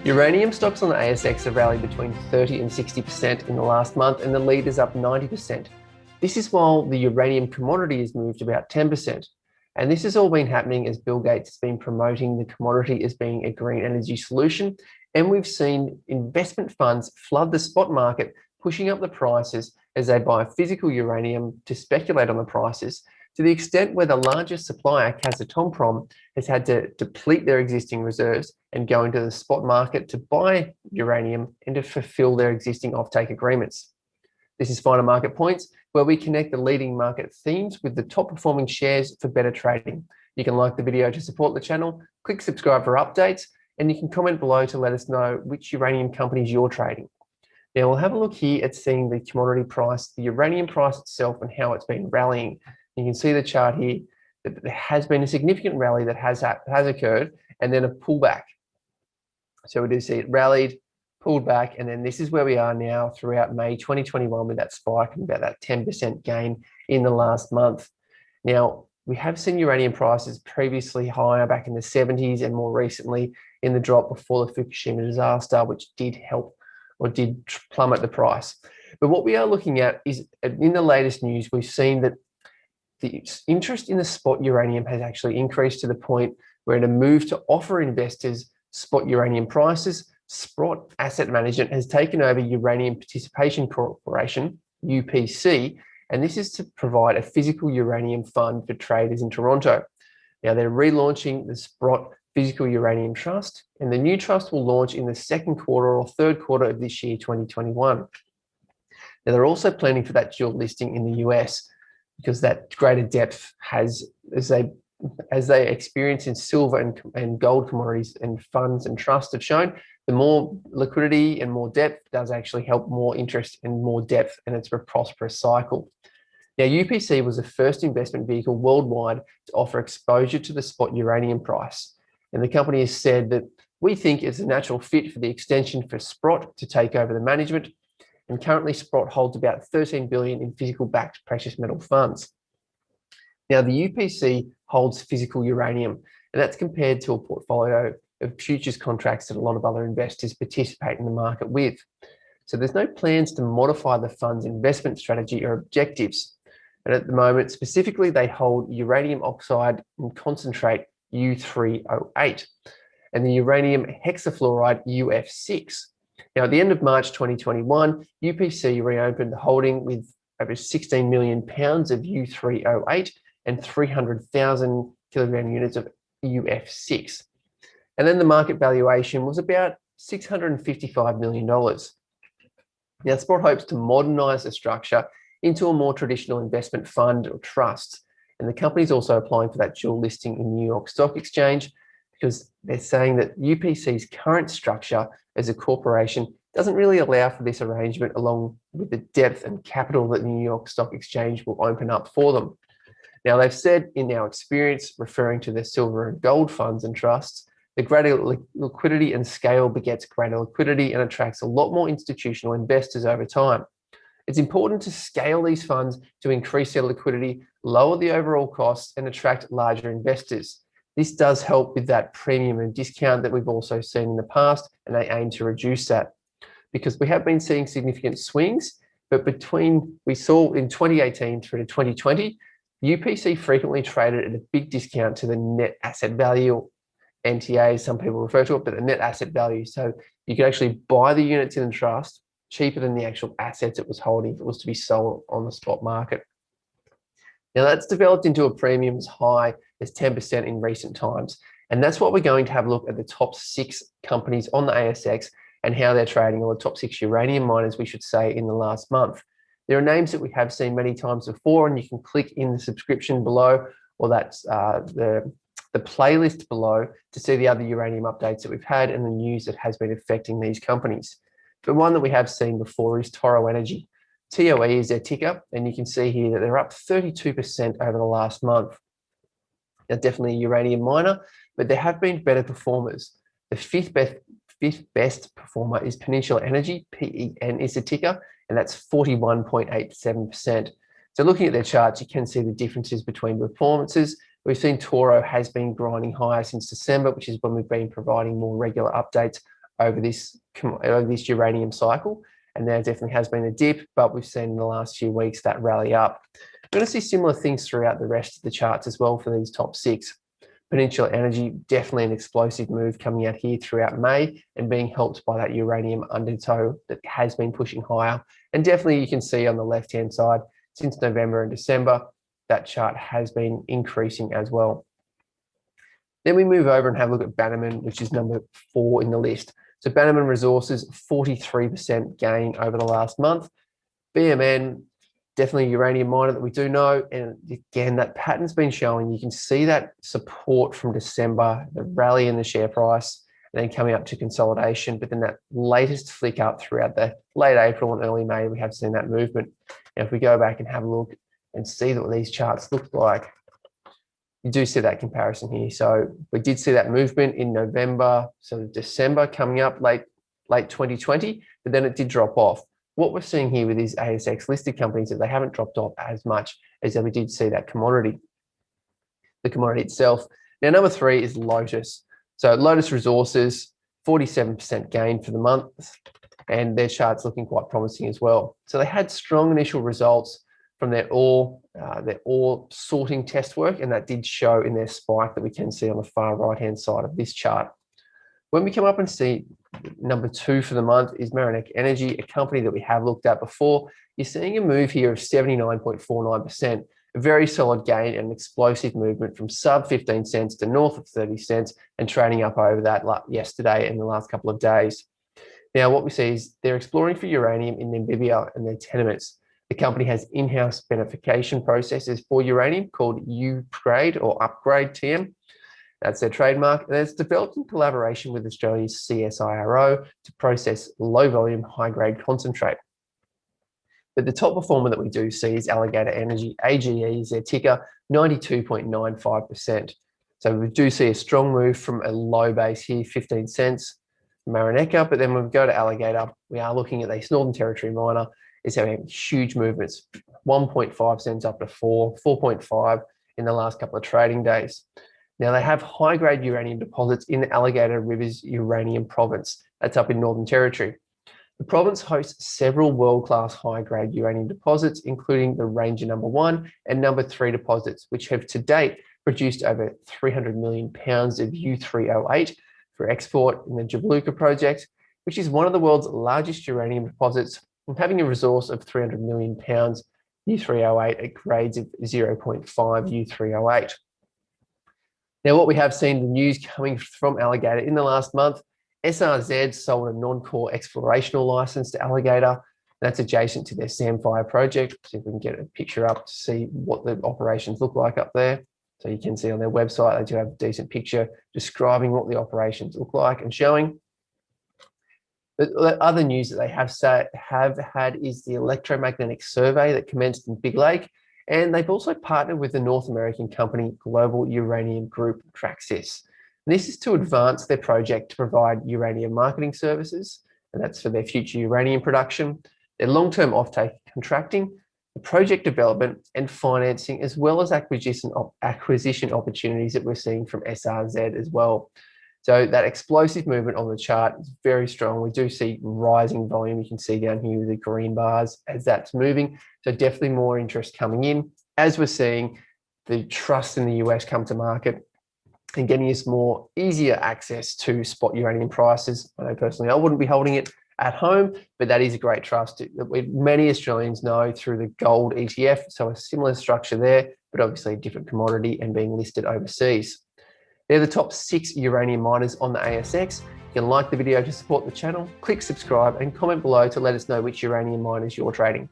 Uranium stocks on the ASX have rallied between 30 and 60% in the last month, and the lead is up 90%. This is while the uranium commodity has moved about 10%. And this has all been happening as Bill Gates has been promoting the commodity as being a green energy solution. And we've seen investment funds flood the spot market, pushing up the prices as they buy physical uranium to speculate on the prices, to the extent where the largest supplier, Kazatomprom, has had to deplete their existing reserves and go into the spot market to buy uranium and to fulfill their existing offtake agreements. This is Final Market Points, where we connect the leading market themes with the top performing shares for better trading. You can like the video to support the channel, click subscribe for updates, and you can comment below to let us know which uranium companies you're trading. Now we'll have a look here at seeing the commodity price, the uranium price itself, and how it's been rallying. You can see the chart here that there has been a significant rally that has occurred, and then a pullback. So we do see it rallied, pulled back, and then this is where we are now throughout May 2021 with that spike and about that 10% gain in the last month. Now, we have seen uranium prices previously higher back in the 70s and more recently in the drop before the Fukushima disaster, which did help or did plummet the price. But what we are looking at is, in the latest news, we've seen that the interest in the spot uranium has actually increased to the point where in a move to offer investors spot uranium prices, Sprott Asset Management has taken over Uranium Participation Corporation, UPC, and this is to provide a physical uranium fund for traders in Toronto. Now, they're relaunching the Sprott Physical Uranium Trust, and the new trust will launch in the second quarter or third quarter of this year, 2021. Now, they're also planning for that dual listing in the US, because that greater depth has, as they experience in silver and gold commodities and funds and trusts have shown, the more liquidity and more depth does actually help more interest and more depth, and it's a prosperous cycle. Now, UPC was the first investment vehicle worldwide to offer exposure to the spot uranium price. And the company has said that we think it's a natural fit for the extension for Sprott to take over the management. And currently Sprott holds about 13 billion in physical backed precious metal funds. Now, the UPC holds physical uranium, and that's compared to a portfolio of futures contracts that a lot of other investors participate in the market with. So there's no plans to modify the fund's investment strategy or objectives. And at the moment, specifically, they hold uranium oxide and concentrate U3O8 and the uranium hexafluoride UF6. Now, at the end of March 2021, UPC reopened the holding with over 16 million pounds of U3O8 and 300,000 kilogram units of UF6. And then the market valuation was about $655 million. Now, Sprott hopes to modernise the structure into a more traditional investment fund or trust. And the company is also applying for that dual listing in New York Stock Exchange, because they're saying that UPC's current structure as a corporation doesn't really allow for this arrangement, along with the depth and capital that the New York Stock Exchange will open up for them. Now, they've said, in our experience, referring to the silver and gold funds and trusts, the greater liquidity and scale begets greater liquidity and attracts a lot more institutional investors over time. It's important to scale these funds to increase their liquidity, lower the overall costs, and attract larger investors. This does help with that premium and discount that we've also seen in the past, and they aim to reduce that, because we have been seeing significant swings. But we saw in 2018 through to 2020, UPC frequently traded at a big discount to the net asset value, or NTA, some people refer to it, but the net asset value. So you could actually buy the units in the trust cheaper than the actual assets it was holding if it was to be sold on the spot market. Now, that's developed into a premium as high as 10% in recent times. And that's what we're going to have a look at the top 6 companies on the ASX and how they're trading, or the top 6 uranium miners, we should say, in the last month. There are names that we have seen many times before, and you can click in the subscription below, or that's the playlist below, to see the other uranium updates that we've had and the news that has been affecting these companies. But one that we have seen before is Toro Energy. TOE is their ticker, and you can see here that they're up 32% over the last month. Now, definitely a uranium miner, but there have been better performers. The fifth best performer is Peninsula Energy, PEN is the ticker, and that's 41.87%. So looking at their charts, you can see the differences between performances. We've seen Toro has been grinding higher since December, which is when we've been providing more regular updates over this uranium cycle, and there definitely has been a dip, but we've seen in the last few weeks that rally up. We're going to see similar things throughout the rest of the charts as well for these top 6. Peninsula Energy, definitely an explosive move coming out here throughout May and being helped by that uranium undertow that has been pushing higher. And definitely you can see on the left-hand side, since November and December, that chart has been increasing as well. Then we move over and have a look at Bannerman, which is number 4 in the list. So Bannerman Resources, 43% gain over the last month. BMN, definitely a uranium miner that we do know. And again, that pattern's been showing. You can see that support from December, the rally in the share price, and then coming up to consolidation. But then that latest flick up throughout the late April and early May, we have seen that movement. Now, if we go back and have a look and see what these charts look like, you do see that comparison here. So we did see that movement in November, so December coming up late 2020, but then it did drop off. What we're seeing here with these ASX listed companies is they haven't dropped off as much as we did see that commodity, the commodity itself. Now, number 3 is Lotus. So Lotus Resources, 47% gain for the month, and their chart's looking quite promising as well. So they had strong initial results from their ore sorting test work, and that did show in their spike that we can see on the far right-hand side of this chart. When we come up and see number 2 for the month is Toro Energy, a company that we have looked at before. You're seeing a move here of 79.49%, a very solid gain and an explosive movement from sub 15 cents to north of 30 cents and trading up over that yesterday and the last couple of days. Now, what we see is they're exploring for uranium in Namibia and their tenements. The company has in-house beneficiation processes for uranium called Upgrade or Upgrade TM. That's their trademark, and it's developed in collaboration with Australia's CSIRO to process low-volume, high-grade concentrate. But the top performer that we do see is Alligator Energy. AGE is their ticker, 92.95%. So we do see a strong move from a low base here, 15 cents, Marineka. But then when we go to Alligator, we are looking at this Northern Territory miner is having huge movements, 1.5 cents up to 4, 4.5 in the last couple of trading days. Now, they have high-grade uranium deposits in the Alligator Rivers Uranium Province. That's up in Northern Territory. The province hosts several world-class high-grade uranium deposits, including the Ranger number 1 and number 3 deposits, which have to date produced over 300 million pounds of U3O8 for export in the Jabiluka project, which is one of the world's largest uranium deposits, and having a resource of 300 million pounds U3O8 at grades of 0.5 U3O8. Now, what we have seen, the news coming from Alligator in the last month, SRZ sold a non-core explorational license to Alligator. That's adjacent to their Samphire project. See if we can get a picture up to see what the operations look like up there. So you can see on their website, they do have a decent picture describing what the operations look like and showing. The other news that they have had is the electromagnetic survey that commenced in Big Lake. And they've also partnered with the North American company Global Uranium Group, Traxys. And this is to advance their project to provide uranium marketing services, and that's for their future uranium production, their long-term offtake contracting, the project development and financing, as well as acquisition opportunities that we're seeing from SRZ as well. So that explosive movement on the chart is very strong. We do see rising volume. You can see down here with the green bars as that's moving. So definitely more interest coming in as we're seeing the trust in the US come to market and getting us more easier access to spot uranium prices. I know personally I wouldn't be holding it at home, but that is a great trust that many Australians know through the gold ETF. So a similar structure there, but obviously a different commodity and being listed overseas. They're the top 6 uranium miners on the ASX. You can like the video to support the channel, click subscribe and comment below to let us know which uranium miners you're trading.